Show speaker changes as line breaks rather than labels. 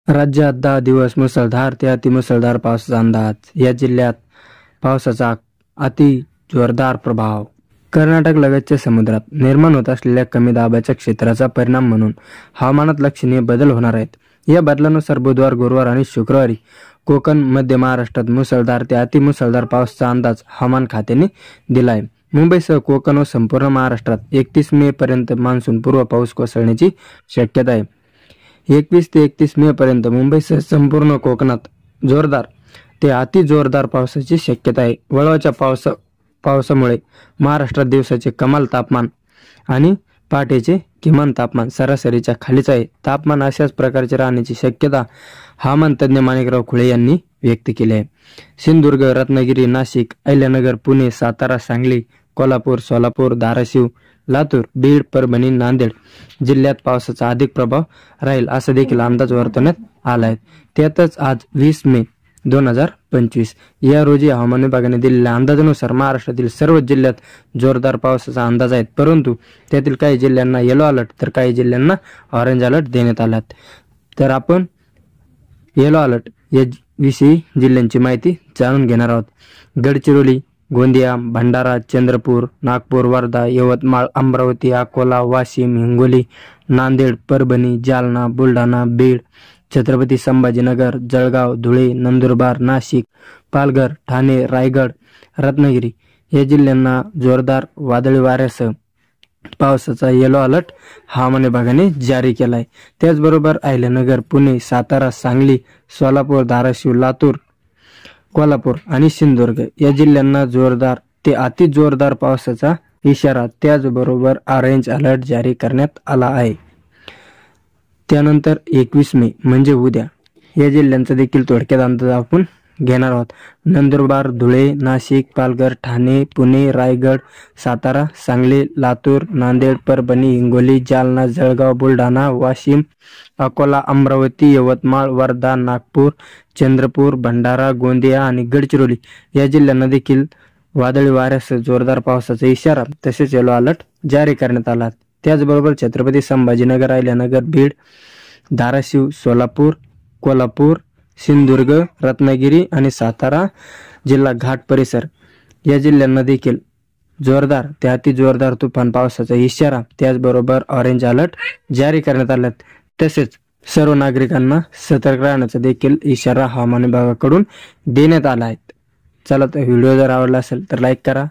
राज्यात 10 दिवस मुसळधार ते अतिमुसळधार पावसाचा अंदाज. या जिल्ह्यात पावसाचा अति जोरदार प्रभाव. कर्नाटक लगतच्या समुद्रात निर्माण होत असलेल्या कमी दाबाच्या क्षेत्राचा परिणाम म्हणून हवामानात लक्षणीय बदल होणार आहेत. या बदलानुसार बुधवार, गुरुवार आणि शुक्रवारी कोकण, मध्य महाराष्ट्रात मुसळधार ते अतिमुसळधार पावसाचा अंदाज हवामान खात्याने दिला आहे. मुंबईसह कोकण व संपूर्ण महाराष्ट्रात 31 मे पर्यंत मान्सून पूर्व पाऊस कोसळण्याची शक्यता आहे. 21 ते 31 मे पर्यंत मुंबईसह संपूर्ण कोकणात जोरदार ते अति जोरदार पावसाची शक्यता आहे. वळवाच्या पावसामुळे महाराष्ट्रात दिवसाचे कमाल तापमान आणि पहाटेचे किमान तापमान सरासरीच्या खालीच आहे. तापमान अशाच प्रकारचे राहण्याची शक्यता हवामान तज्ज्ञ माणिकराव खुळे यांनी व्यक्त केली आहे. सिंधुदुर्ग, रत्नागिरी, नाशिक, अहिल्यानगर, पुणे, सातारा, सांगली, कोल्हापूर, सोलापूर, धाराशिव, लातूर, बीड, परभणी, नांदेड जिल्ह्यात पावसाचा अधिक प्रभाव राहील असा देखील अंदाज वर्तवण्यात आला आहे. त्यातच आज 20 मे 2025 या रोजी हवामान विभागाने दिलेल्या अंदाजानुसार महाराष्ट्रातील सर्व जिल्ह्यात जोरदार पावसाचा अंदाज आहे. परंतु त्यातील काही जिल्ह्यांना येलो अलर्ट तर काही जिल्ह्यांना ऑरेंज अलर्ट देण्यात आला आहे. तर आपण येलो अलर्ट या विषयी जिल्ह्यांची माहिती जाणून घेणार आहोत. गडचिरोली, गोंदिया, भंडारा, चंद्रपूर, नागपूर, वर्धा, यवतमाळ, अमरावती, अकोला, वाशिम, हिंगोली, नांदेड, परभणी, जालना, बुलढाणा, बीड, छत्रपती संभाजीनगर, जळगाव, धुळे, नंदुरबार, नाशिक, पालघर, ठाणे, रायगड, रत्नागिरी या जिल्ह्यांना जोरदार वादळी वाऱ्यासह पावसाचा येलो अलर्ट हवामान विभागाने जारी केला आहे. त्याचबरोबर अहिल्यानगर, पुणे, सातारा, सांगली, सोलापूर, धाराशिव, लातूर, कोल्हापूर आणि सिंधुदुर्ग या जिल्ह्यांना जोरदार ते अति जोरदार पावसाचा इशारा त्याचबरोबर ऑरेंज अलर्ट जारी करण्यात आला आहे. त्यानंतर 21 मे म्हणजे उद्या या जिल्ह्यांचा देखील थोडक्यात अंदाज आपण घेणार आहोत. नंदुरबार, धुळे, नाशिक, पालघर, ठाणे, पुणे, रायगड, सातारा, सांगली, लातूर, नांदेड, परभणी, हिंगोली, जालना, जळगाव, बुलढाणा, वाशिम, अकोला, अमरावती, यवतमाळ, वर्धा, नागपूर, चंद्रपूर, भंडारा, गोंदिया आणि गडचिरोली या जिल्ह्यांना देखील वादळी वाऱ्यासह जोरदार पावसाचा इशारा तसेच येलो अलर्ट जारी करण्यात आला. त्याचबरोबर छत्रपती संभाजीनगर, अहिल्यानगर, बीड, धाराशिव, सोलापूर, कोल्हापूर, सिंधुदुर्ग, रत्नागिरी आणि सातारा जिल्हा घाट परिसर या जिल्ह्यांना देखील जोरदार ते अति जोरदार तुफान पावसाचा इशारा त्याचबरोबर ऑरेंज अलर्ट जारी करण्यात आला. तसेच सर्व नागरिकांना सतर्क राहण्याचा देखील इशारा हवामान विभागाकडून देण्यात आला आहे. चला तर व्हिडिओ जर आवडला असेल तर लाईक करा,